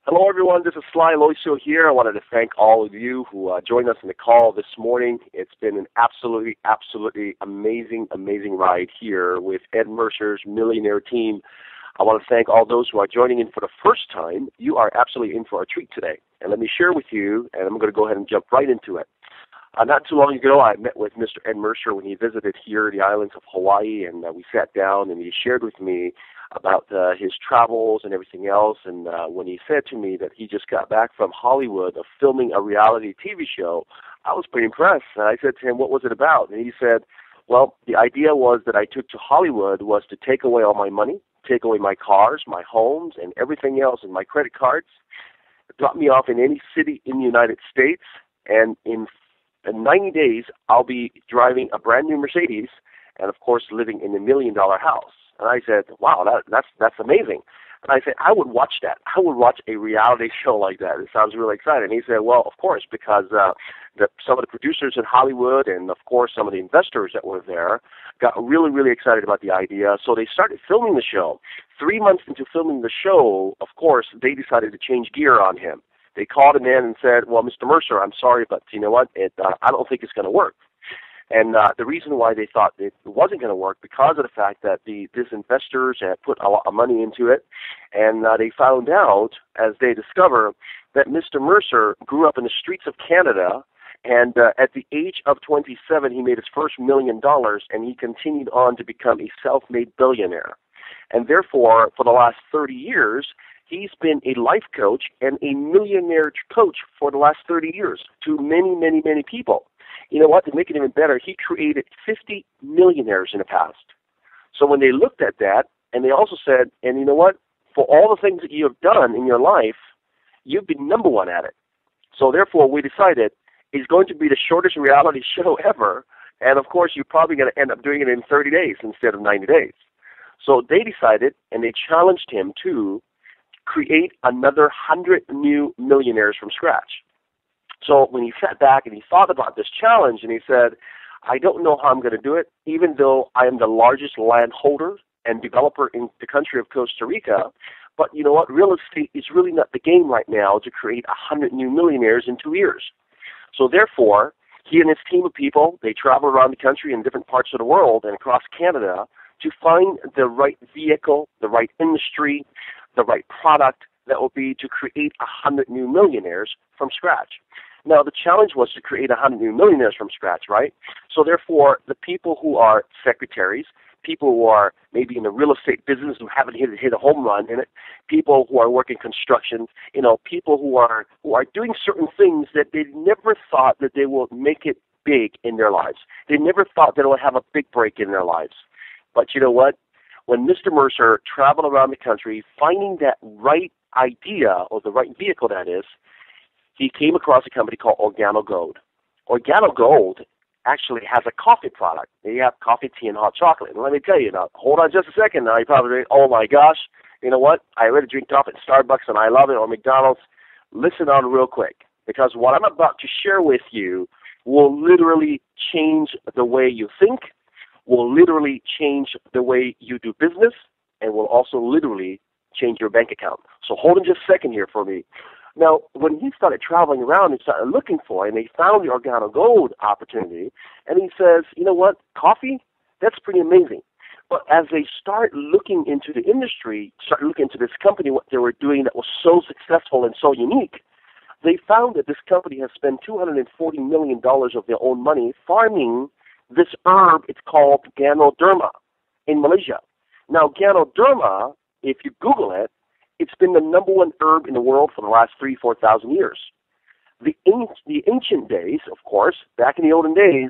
Hello, everyone. This is Sly Loisio here. I wanted to thank all of you who joined us in the call this morning. It's been an absolutely amazing ride here with Ed Mercer's Millionaire team. I want to thank all those who are joining in for the first time. You are absolutely in for a treat today. And let me share with you, and I'm going to go ahead and jump right into it. Not too long ago, I met with Mr. Ed Mercer when he visited here the islands of Hawaii, and we sat down and he shared with me about his travels and everything else. And when he said to me that he just got back from Hollywood of filming a reality TV show, I was pretty impressed. And I said to him, what was it about? And he said, well, the idea was that I took to Hollywood was to take away all my money, take away my cars, my homes, and everything else, and my credit cards, drop me off in any city in the United States, and in 90 days, I'll be driving a brand new Mercedes and, of course, living in a $1 million house. And I said, wow, that's amazing. And I said, I would watch that. I would watch a reality show like that. It sounds really exciting. And he said, well, of course, because some of the producers in Hollywood and, of course, some of the investors that were there got really excited about the idea. So they started filming the show. 3 months into filming the show, of course, they decided to change gear on him. They called him in and said, well, Mr. Mercer, I'm sorry, but you know what? I don't think it's going to work. And the reason why they thought it wasn't going to work because of the fact that these investors had put a lot of money into it, and they found out, as they discover, that Mr. Mercer grew up in the streets of Canada, and at the age of 27, he made his first $1 million, and he continued on to become a self-made billionaire. And therefore, for the last 30 years, he's been a life coach and a millionaire coach for the last 30 years to many people. You know what? To make it even better, he created 50 millionaires in the past. So when they looked at that, and they also said, and you know what? For all the things that you have done in your life, you've been number one at it. So therefore, we decided it's going to be the shortest reality show ever, and of course, you're probably going to end up doing it in 30 days instead of 90 days. So they decided, and they challenged him to create another 100 new millionaires from scratch. So when he sat back and he thought about this challenge, and he said, I don't know how I'm going to do it, even though I am the largest landholder and developer in the country of Costa Rica. But you know what? Real estate is really not the game right now to create 100 new millionaires in 2 years. So therefore, he and his team of people, they travel around the country in different parts of the world and across Canada to find the right vehicle, the right industry, the right product that will be to create 100 new millionaires from scratch. Now, the challenge was to create 100 new millionaires from scratch, right? So therefore, the people who are secretaries, people who are maybe in the real estate business who haven't hit a home run in it, people who are working construction, people who are doing certain things that they never thought that they will make it big in their lives. They never thought that it would have a big break in their lives. But you know what? When Mr. Mercer traveled around the country finding that right idea, or the right vehicle that is, he came across a company called Organo Gold. Organo Gold actually has a coffee product. They have coffee, tea, and hot chocolate. And let me tell you now, hold on just a second now. You probably think, oh my gosh, you know what? I already drink coffee at Starbucks and I love it, or McDonald's. Listen on real quick, because what I'm about to share with you will literally change the way you think, will literally change the way you do business, and will also literally change your bank account. So hold on just a second here for me. Now, when he started traveling around and started looking for it, and they found the Organo Gold opportunity, and he says, you know what, coffee, that's pretty amazing. But as they start looking into the industry, start looking into this company, what they were doing that was so successful and so unique, they found that this company has spent $240 million of their own money farming this herb. It's called Ganoderma in Malaysia. Now, Ganoderma, if you Google it, it's been the number one herb in the world for the last 4,000 years. The ancient days, of course, back in the olden days,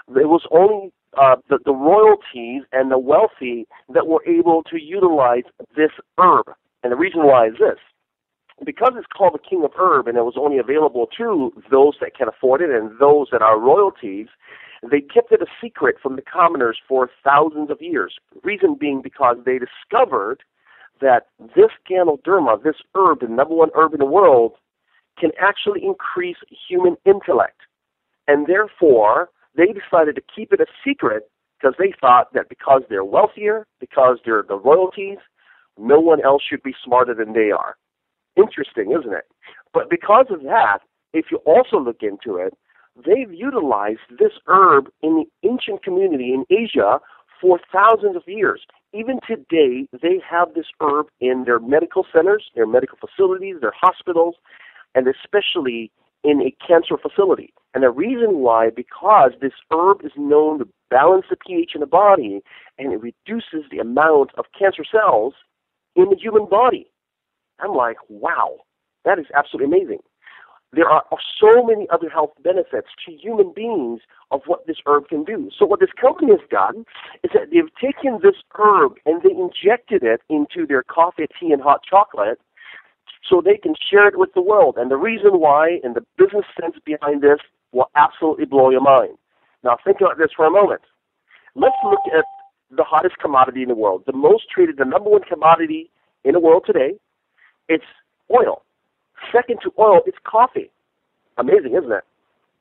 there was only the royalties and the wealthy that were able to utilize this herb. And the reason why is this. Because it's called the king of herb and it was only available to those that can afford it and those that are royalties, they kept it a secret from the commoners for thousands of years. Reason being because they discovered that this Ganoderma, this herb, the number one herb in the world, can actually increase human intellect. And therefore, they decided to keep it a secret because they thought that because they're wealthier, because they're the royalties, no one else should be smarter than they are. Interesting, isn't it? But because of that, if you also look into it, they've utilized this herb in the ancient community in Asia for thousands of years. Even today, they have this herb in their medical centers, their medical facilities, their hospitals, and especially in a cancer facility. And the reason why, because this herb is known to balance the pH in the body, and it reduces the amount of cancer cells in the human body. I'm like, wow, that is absolutely amazing. There are so many other health benefits to human beings of what this herb can do. So what this company has done is that they've taken this herb and they injected it into their coffee, tea, and hot chocolate so they can share it with the world. And the reason why and the business sense behind this will absolutely blow your mind. Now think about this for a moment. Let's look at the hottest commodity in the world. The most traded, the number one commodity in the world today, it's oil. Second to oil, it's coffee. Amazing, isn't it?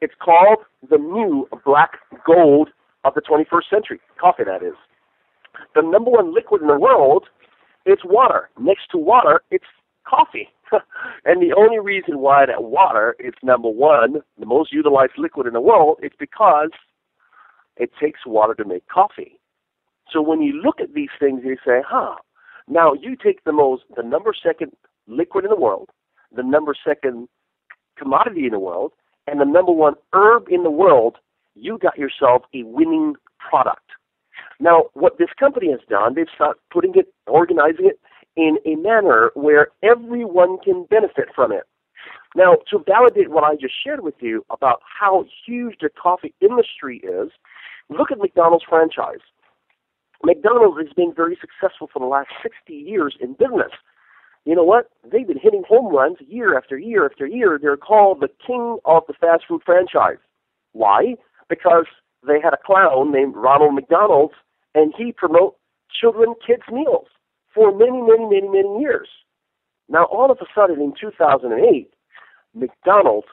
It's called the new black gold of the 21st century. Coffee, that is. The number one liquid in the world, it's water. Next to water, it's coffee. And the only reason why that water is number one, the most utilized liquid in the world, is because it takes water to make coffee. So when you look at these things, you say, now you take the number second liquid in the world, the number second commodity in the world, and the number one herb in the world, you got yourself a winning product. Now, what this company has done, they've started putting it, organizing it in a manner where everyone can benefit from it. Now, to validate what I just shared with you about how huge the coffee industry is, look at McDonald's franchise. McDonald's has been very successful for the last 60 years in business. You know what? They've been hitting home runs year after year after year. They're called the king of the fast food franchise. Why? Because they had a clown named Ronald McDonald, and he promoted kids' meals for many, many, many, many years. Now, all of a sudden, in 2008, McDonald's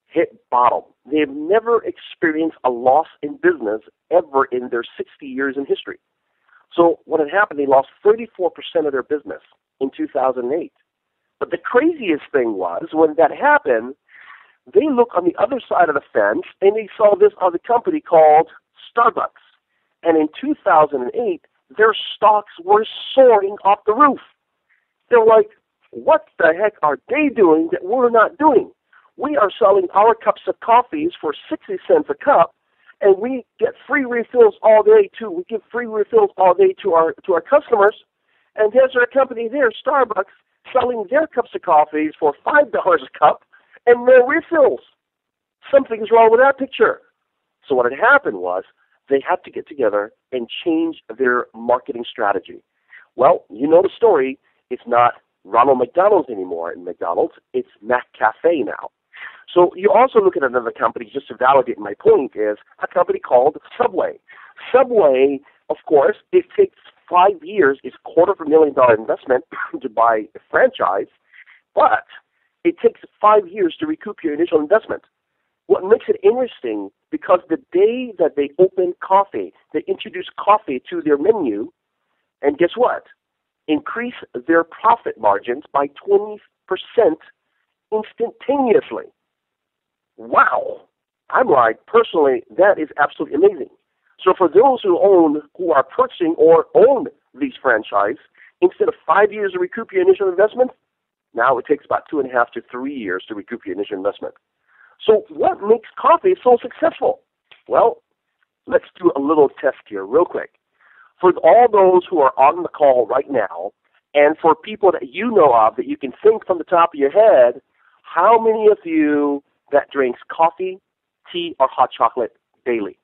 hit bottom. They've never experienced a loss in business ever in their 60 years in history. So what had happened, they lost 34% of their business in 2008. But the craziest thing was, when that happened, they looked on the other side of the fence and they saw this other company called Starbucks. And in 2008, their stocks were soaring off the roof. They're like, what the heck are they doing that we're not doing? We are selling our cups of coffees for 60 cents a cup, and we get free refills all day too. We give free refills all day to our customers. And there's a company there, Starbucks, selling their cups of coffees for $5 a cup and no refills. Something's wrong with that picture. So what had happened was they had to get together and change their marketing strategy. Well, you know the story. It's not Ronald McDonald's anymore in McDonald's. It's McCafe now. So you also look at another company, just to validate my point, is a company called Subway. Subway, of course, it takes 5 years, it's $250,000 investment to buy a franchise, but it takes 5 years to recoup your initial investment. What makes it interesting, because the day that they open coffee, they introduce coffee to their menu, and guess what? Increase their profit margins by 20% instantaneously. Wow. I'm like, personally, that is absolutely amazing. So for those who are purchasing or own these franchises, instead of 5 years to recoup your initial investment, now it takes about 2.5 to 3 years to recoup your initial investment. So what makes coffee so successful? Well, let's do a little test here real quick. For all those who are on the call right now, and for people that you know of that you can think from the top of your head, how many of you that drinks coffee, tea, or hot chocolate daily?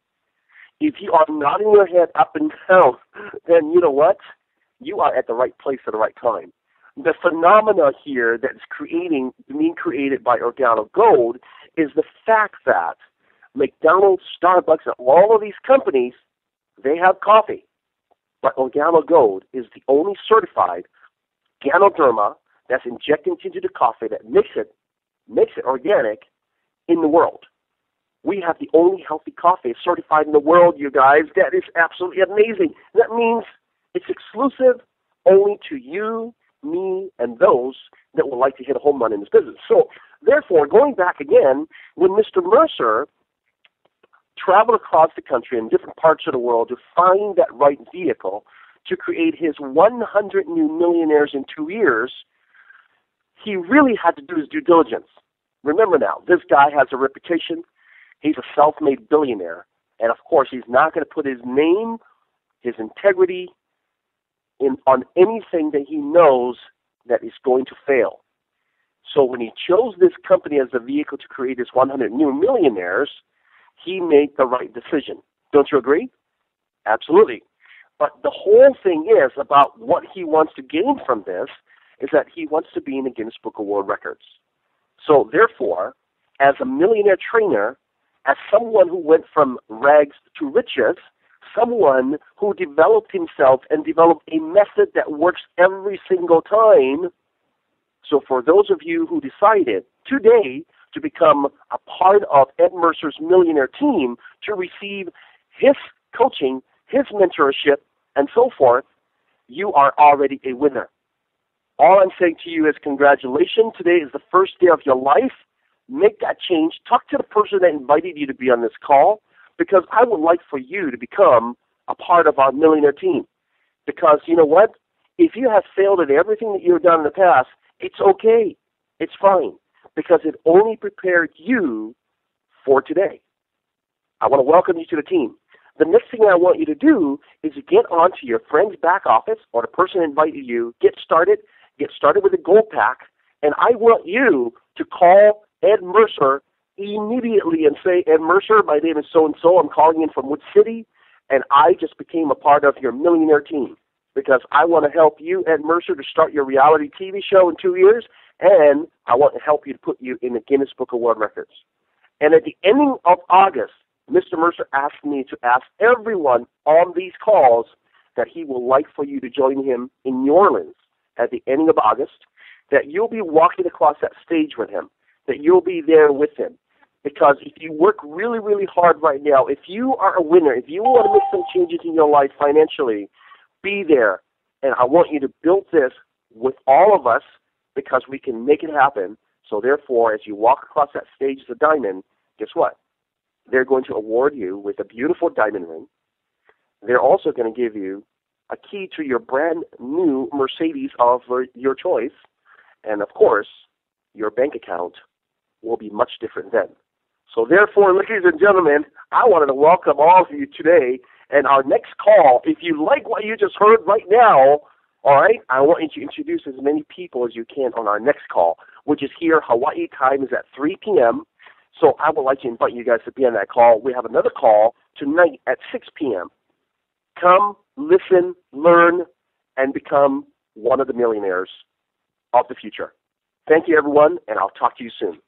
If you are nodding your head up and down, then you know what? You are at the right place at the right time. The phenomena here that's being created by Organo Gold is the fact that McDonald's, Starbucks, and all of these companies, they have coffee. But Organo Gold is the only certified Ganoderma that's injected into the coffee that makes it organic in the world. We have the only healthy coffee certified in the world, you guys. That is absolutely amazing. That means it's exclusive only to you me, and those that would like to hit a home run in this business. So, therefore, going back again, when Mr. Mercer traveled across the country in different parts of the world to find that right vehicle to create his 100 new millionaires in 2 years, he really had to do his due diligence. Remember now, this guy has a reputation. He's a self-made billionaire. And, of course, he's not going to put his name, his integrity on anything that he knows that is going to fail. So when he chose this company as the vehicle to create his 100 new millionaires, he made the right decision. Don't you agree? Absolutely. But the whole thing is about what he wants to gain from this is that he wants to be in the Guinness Book of World Records. So therefore, as a millionaire trainer, as someone who went from rags to riches, someone who developed himself and developed a method that works every single time. So for those of you who decided today to become a part of Ed Mercer's millionaire team to receive his coaching, his mentorship, and so forth, you are already a winner. All I'm saying to you is congratulations. Today is the first day of your life. Make that change. Talk to the person that invited you to be on this call, because I would like for you to become a part of our millionaire team. Because you know what? If you have failed at everything that you've done in the past, it's okay. It's fine. Because it only prepared you for today. I want to welcome you to the team. The next thing I want you to do is to get onto your friend's back office or the person that invited you, get started with a gold pack, and I want you to call Ed Mercer immediately and say, Ed Mercer, my name is so-and-so, I'm calling in from Wood City, and I just became a part of your millionaire team because I want to help you, Ed Mercer, to start your reality TV show in 2 years, and I want to help you to put you in the Guinness Book of World Records. And at the ending of August, Mr. Mercer asked me to ask everyone on these calls that he would like for you to join him in New Orleans at the ending of August, that you'll be walking across that stage with him, that you'll be there with him. Because if you work really, really hard right now, if you are a winner, if you want to make some changes in your life financially, be there. And I want you to build this with all of us because we can make it happen. So therefore, as you walk across that stage as a diamond, guess what? They're going to award you with a beautiful diamond ring. They're also going to give you a key to your brand new Mercedes of your choice. And of course, your bank account will be much different then. So therefore, ladies and gentlemen, I wanted to welcome all of you today. And our next call, if you like what you just heard right now, all right, I want you to introduce as many people as you can on our next call, which is here. Hawaii time is at 3 p.m. So I would like to invite you guys to be on that call. We have another call tonight at 6 p.m. Come, listen, learn, and become one of the millionaires of the future. Thank you, everyone, and I'll talk to you soon.